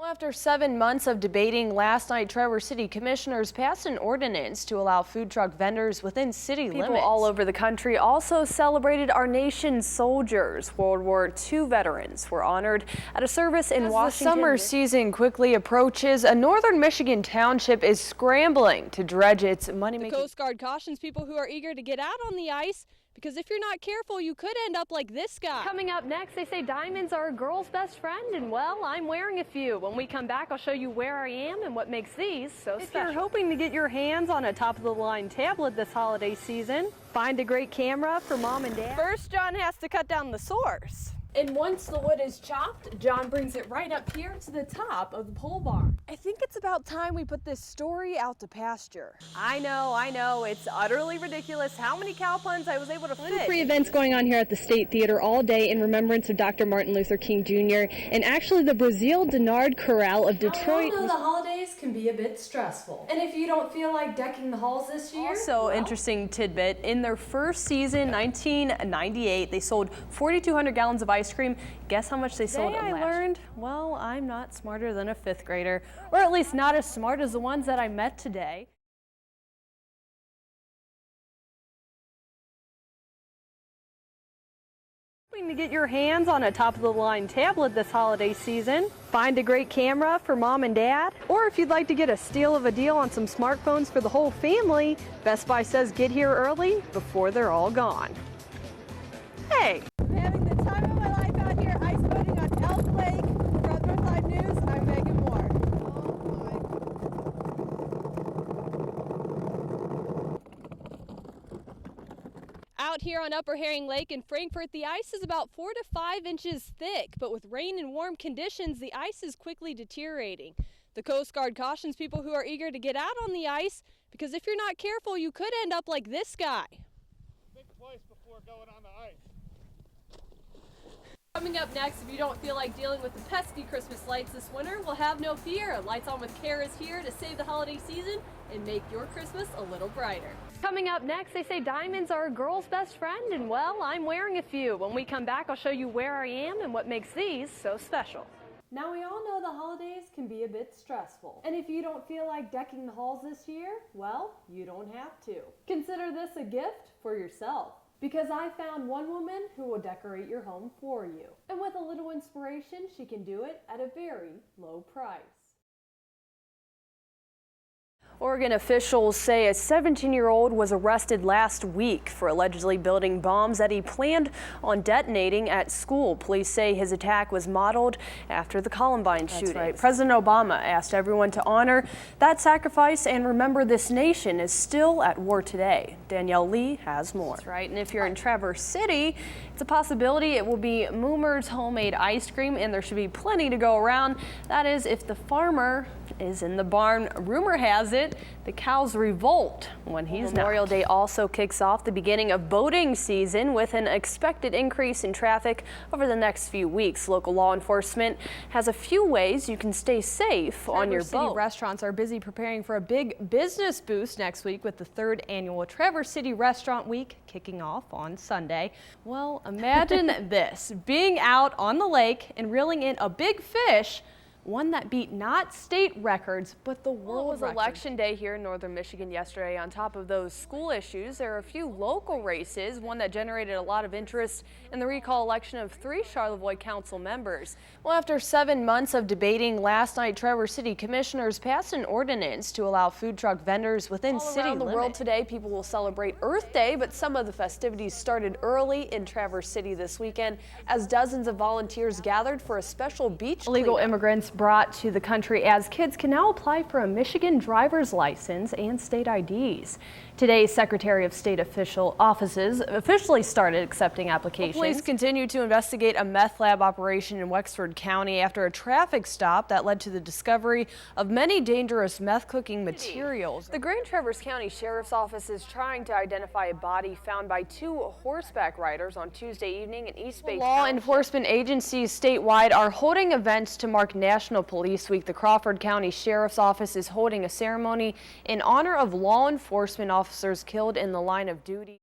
Well, after 7 months of debating, last night Traverse City commissioners passed an ordinance to allow food truck vendors within city limits. People all over the country also celebrated our nation's soldiers. World War II veterans were honored at a service in Washington. As the summer season quickly approaches, a northern Michigan township is scrambling to dredge its money-making. The Coast Guard cautions people who are eager to get out on the ice, because if you're not careful, you could end up like this guy. Coming up next, they say diamonds are a girl's best friend, and well, I'm wearing a few. When we come back, I'll show you where I am and what makes these so special. If you're hoping to get your hands on a top-of-the-line tablet this holiday season, find a great camera for mom and dad. First, John has to cut down the source. And once the wood is chopped, John brings it right up here to the top of the pole barn. I think it's about time we put this story out to pasture. I know, it's utterly ridiculous how many cow puns I was able to fit. Free events going on here at the State Theater all day in remembrance of Dr. Martin Luther King Jr. and actually the Brazil Denard Corral of Detroit. I know the holidays can be a bit stressful. And if you don't feel like decking the halls this year, Also, interesting tidbit, in their first season, 1998, they sold 4,200 gallons of ice cream. Guess how much they sold Today at I last? learned, well, I'm not smarter than a fifth grader, or at least not as smart as the ones that I met today. Hoping to get your hands on a top-of-the-line tablet this holiday season, find a great camera for mom and dad, or if you'd like to get a steal of a deal on some smartphones for the whole family, Best Buy says get here early before they're all gone. Hey! I'm having the time of my life out here ice boating on Elk Lake. From Northside News, I'm Megan Moore. Out here on Upper Herring Lake in Frankfort, the ice is about 4 to 5 inches thick, but with rain and warm conditions, the ice is quickly deteriorating. The Coast Guard cautions people who are eager to get out on the ice, because if you're not careful, you could end up like this guy. Think twice before going on the ice. Coming up next, if you don't feel like dealing with the pesky Christmas lights this winter, well, have no fear. Lights On with Care is here to save the holiday season and make your Christmas a little brighter. Coming up next, they say diamonds are a girl's best friend, and well, I'm wearing a few. When we come back, I'll show you where I am and what makes these so special. Now, we all know the holidays can be a bit stressful. And if you don't feel like decking the halls this year, well, you don't have to. Consider this a gift for yourself. Because I found one woman who will decorate your home for you. And with a little inspiration, she can do it at a very low price. Oregon officials say a 17-year-old was arrested last week for allegedly building bombs that he planned on detonating at school. Police say his attack was modeled after the Columbine shooting. Right. President Obama asked everyone to honor that sacrifice and remember this nation is still at war today. Danielle Lee has more. That's right. And if you're in Traverse City, it's a possibility it will be Moomer's homemade ice cream, and there should be plenty to go around. That is, if the farmer is in the barn. Rumor has it the cows revolt when he's not. Memorial Day also kicks off the beginning of boating season with an expected increase in traffic over the next few weeks. Local law enforcement has a few ways you can stay safe on your boat. Restaurants are busy preparing for a big business boost next week with the 3rd annual Traverse City Restaurant Week kicking off on Sunday. Well, imagine this, being out on the lake and reeling in a big fish, one that beat not state records, but the world record. It was election day here in northern Michigan yesterday. On top of those school issues, there are a few local races, one that generated a lot of interest in the recall election of 3 Charlevoix council members. Well, after 7 months of debating, last night Traverse City commissioners passed an ordinance to allow food truck vendors within city limits. All around the world today, people will celebrate Earth Day, but some of the festivities started early in Traverse City this weekend as dozens of volunteers gathered for a special beach Illegal cleanup. immigrants brought to the country as kids can now apply for a Michigan driver's license and state IDs. Today, Secretary of State offices officially started accepting applications. Police continue to investigate a meth lab operation in Wexford County after a traffic stop that led to the discovery of many dangerous meth cooking materials. The Grand Traverse County Sheriff's Office is trying to identify a body found by 2 horseback riders on Tuesday evening in East Bay. Law enforcement agencies statewide are holding events to mark National Police Week. The Crawford County Sheriff's Office is holding a ceremony in honor of law enforcement officers killed in the line of duty.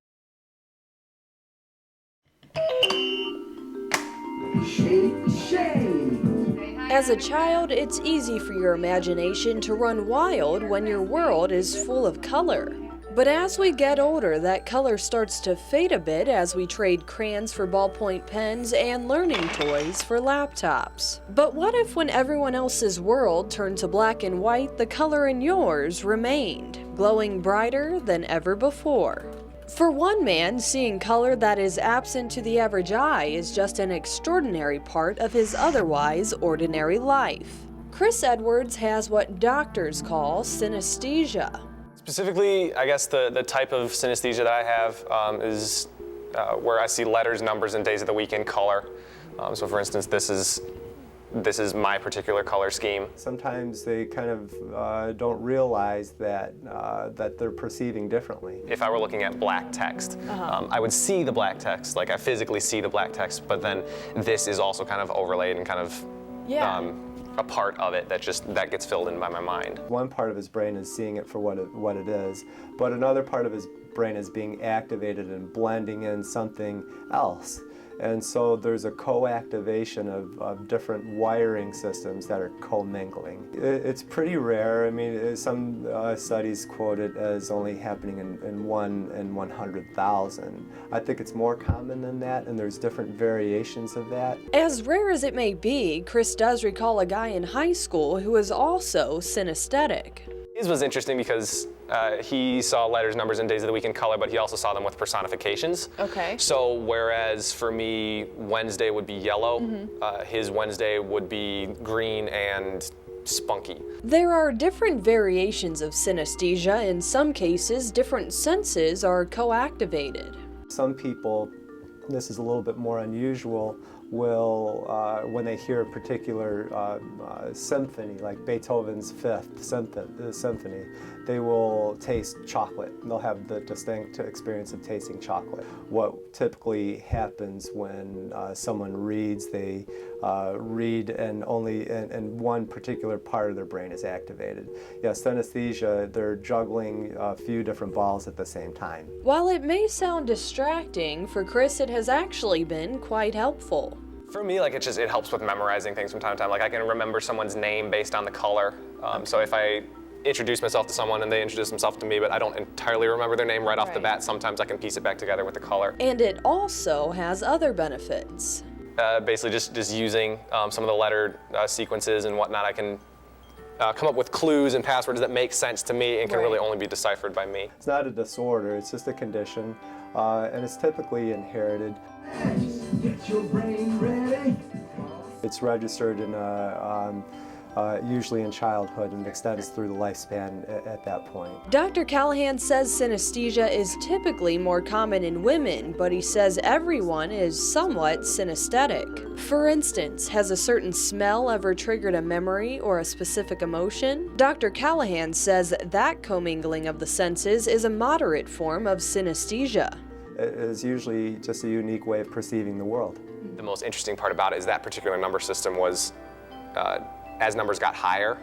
Shake, shake. Say hi. As a child, it's easy for your imagination to run wild when your world is full of color. But as we get older, that color starts to fade a bit as we trade crayons for ballpoint pens and learning toys for laptops. But what if when everyone else's world turned to black and white, the color in yours remained, glowing brighter than ever before? For one man, seeing color that is absent to the average eye is just an extraordinary part of his otherwise ordinary life. Chris Edwards has what doctors call synesthesia. Specifically, I guess the type of synesthesia that I have is where I see letters, numbers, and days of the week in color. So for instance, this is my particular color scheme. Sometimes they kind of don't realize that they're perceiving differently. If I were looking at black text, I would see the black text, like I physically see the black text, but then this is also kind of overlaid and kind of a part of it that gets filled in by my mind. One part of his brain is seeing it for what it is, but another part of his brain is being activated and blending in something else. And so there's a co-activation of different wiring systems that are commingling. It's pretty rare. I mean, some studies quote it as only happening in 1 in 100,000. I think it's more common than that, and there's different variations of that. As rare as it may be, Chris does recall a guy in high school who is also synesthetic. His was interesting because he saw letters, numbers, and days of the week in color, but he also saw them with personifications. Okay. So whereas for me, Wednesday would be yellow, his Wednesday would be green and spunky. There are different variations of synesthesia. In some cases, different senses are co-activated. Some people, this is a little bit more unusual, will, when they hear a particular symphony, like Beethoven's Fifth Symphony, they will taste chocolate. They'll have the distinct experience of tasting chocolate. What typically happens when someone reads, they read and only and one particular part of their brain is activated. Yeah, synesthesia, they're juggling a few different balls at the same time. While it may sound distracting, for Chris it has actually been quite helpful. For me, like it helps with memorizing things from time to time. Like I can remember someone's name based on the color. So if I introduce myself to someone and they introduce themselves to me, but I don't entirely remember their name right off the bat, sometimes I can piece it back together with the color. And it also has other benefits. Basically just using some of the letter sequences and whatnot, I can come up with clues and passwords that make sense to me and can really only be deciphered by me. It's not a disorder, it's just a condition, and it's typically inherited. Get your brain ready. It's registered in usually in childhood and extends through the lifespan at that point. Dr. Callahan says synesthesia is typically more common in women, but he says everyone is somewhat synesthetic. For instance, has a certain smell ever triggered a memory or a specific emotion? Dr. Callahan says that commingling of the senses is a moderate form of synesthesia. It is usually just a unique way of perceiving the world. The most interesting part about it is that particular number system was as numbers got higher,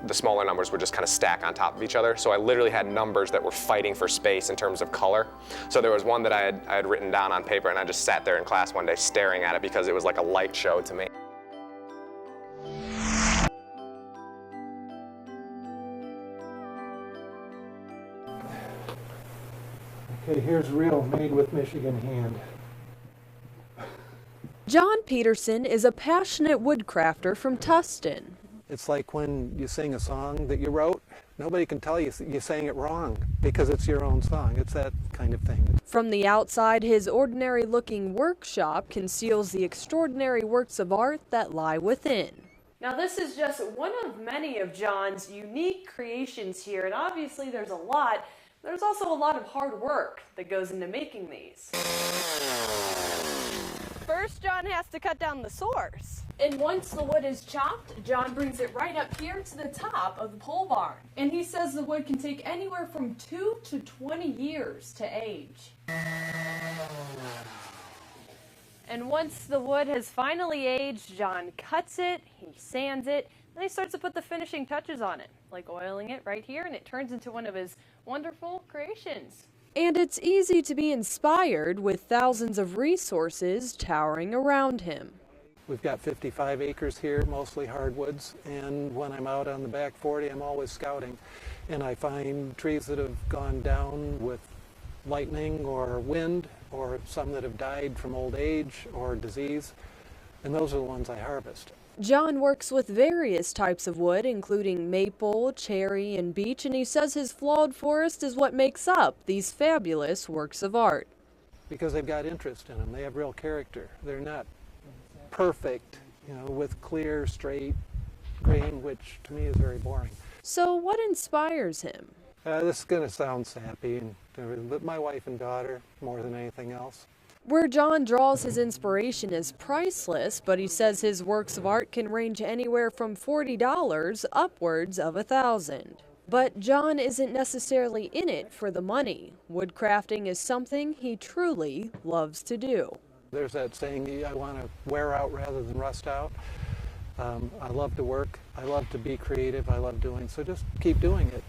the smaller numbers would just kind of stack on top of each other. So I literally had numbers that were fighting for space in terms of color. So there was one that I had written down on paper, and I just sat there in class one day staring at it because it was like a light show to me. Okay, here's real made with Michigan hand. John Peterson is a passionate woodcrafter from Tustin. It's like when you sing a song that you wrote, nobody can tell you you sang it wrong because it's your own song. It's that kind of thing. From the outside, his ordinary-looking workshop conceals the extraordinary works of art that lie within. Now this is just one of many of John's unique creations here, and obviously there's a lot. There's also a lot of hard work that goes into making these. First, John has to cut down the source. And once the wood is chopped, John brings it right up here to the top of the pole barn. And he says the wood can take anywhere from 2 to 20 years to age. And once the wood has finally aged, John cuts it, he sands it, and he starts to put the finishing touches on it, like oiling it right here, and it turns into one of his wonderful creations. And it's easy to be inspired with thousands of resources towering around him. We've got 55 acres here, mostly hardwoods, and when I'm out on the back 40, I'm always scouting. And I find trees that have gone down with lightning or wind, or some that have died from old age or disease, and those are the ones I harvest. John works with various types of wood, including maple, cherry, and beech, and he says his flawed forest is what makes up these fabulous works of art. Because they've got interest in them. They have real character. They're not perfect, with clear, straight grain, which to me is very boring. So what inspires him? This is going to sound sappy, but my wife and daughter more than anything else. Where John draws his inspiration is priceless, but he says his works of art can range anywhere from $40 upwards of $1,000. But John isn't necessarily in it for the money. Woodcrafting is something he truly loves to do. There's that saying, I want to wear out rather than rust out. I love to work. I love to be creative. I love doing, so just keep doing it.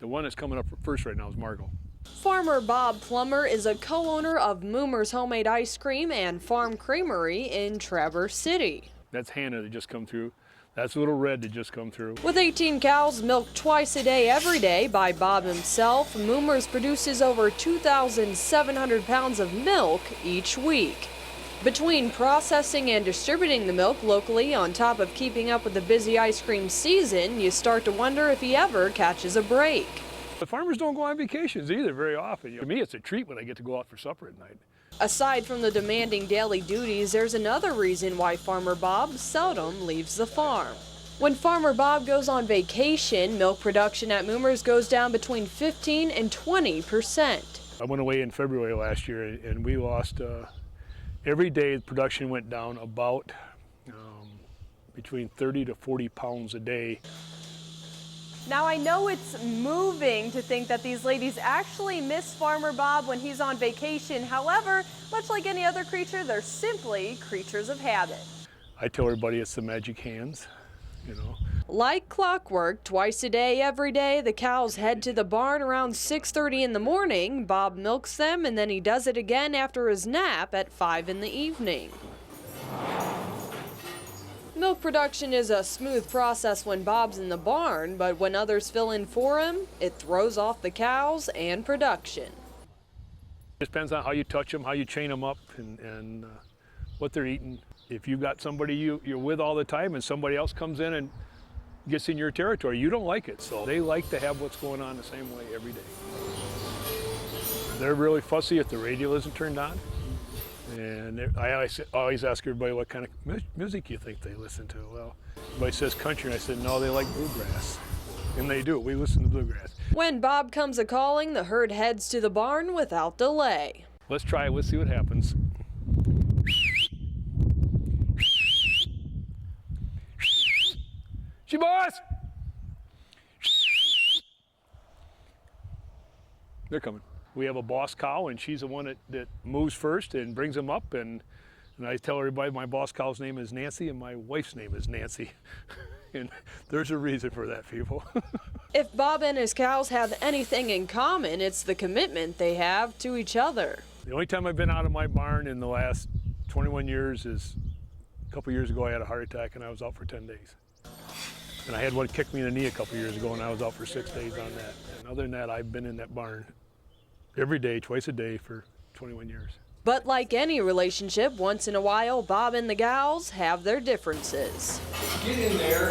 The one that's coming up first right now is Margot. Farmer Bob Plummer is a co-owner of Moomer's Homemade Ice Cream and Farm Creamery in Traverse City. That's Hannah that just come through. That's Little Red that just come through. With 18 cows milked twice a day every day by Bob himself, Moomer's produces over 2,700 pounds of milk each week. Between processing and distributing the milk locally on top of keeping up with the busy ice cream season, you start to wonder if he ever catches a break. The farmers don't go on vacations either very often. To me, it's a treat when I get to go out for supper at night. Aside from the demanding daily duties, there's another reason why Farmer Bob seldom leaves the farm. When Farmer Bob goes on vacation, milk production at Moomer's goes down between 15 and 20%. I went away in February last year and we lost, every day the production went down about between 30 to 40 pounds a day. Now I know it's moving to think that these ladies actually miss Farmer Bob when he's on vacation. However, much like any other creature, they're simply creatures of habit. I tell everybody it's the magic hands, Like clockwork, twice a day, every day, the cows head to the barn around 6:30 in the morning. Bob milks them, and then he does it again after his nap at 5 in the evening. Milk production is a smooth process when Bob's in the barn, but when others fill in for him, it throws off the cows and production. It depends on how you touch them, how you chain them up, and what they're eating. If you've got somebody you're with all the time and somebody else comes in and gets in your territory, you don't like it. So they like to have what's going on the same way every day. They're really fussy if the radio isn't turned on. And I always ask everybody what kind of music you think they listen to. Well, everybody says country, and I said, no, they like bluegrass. And they do. We listen to bluegrass. When Bob comes a-calling, the herd heads to the barn without delay. Let's try it. Let's see what happens. She boss! They're coming. We have a boss cow, and she's the one that moves first and brings them up. And I tell everybody my boss cow's name is Nancy, and my wife's name is Nancy. And there's a reason for that, people. If Bob and his cows have anything in common, it's the commitment they have to each other. The only time I've been out of my barn in the last 21 years is a couple years ago. I had a heart attack, and I was out for 10 days. And I had one kick me in the knee a couple years ago, and I was out for 6 days on that. And other than that, I've been in that barn every day, twice a day for 21 years. But like any relationship, once in a while, Bob and the gals have their differences. Get in there.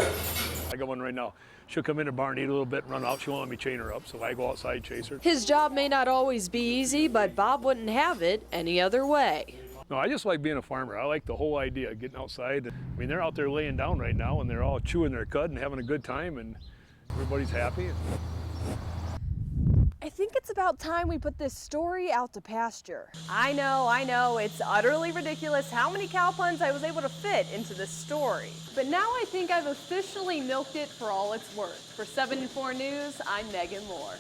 I got one right now. She'll come in the barn, eat a little bit, run out. She won't let me chain her up, so I go outside, chase her. His job may not always be easy, but Bob wouldn't have it any other way. No, I just like being a farmer. I like the whole idea of getting outside. I mean, they're out there laying down right now, and they're all chewing their cud and having a good time, and everybody's happy. I think it's about time we put this story out to pasture. I know, it's utterly ridiculous how many cow puns I was able to fit into this story. But now I think I've officially milked it for all it's worth. For 7 4 News, I'm Megan Moore.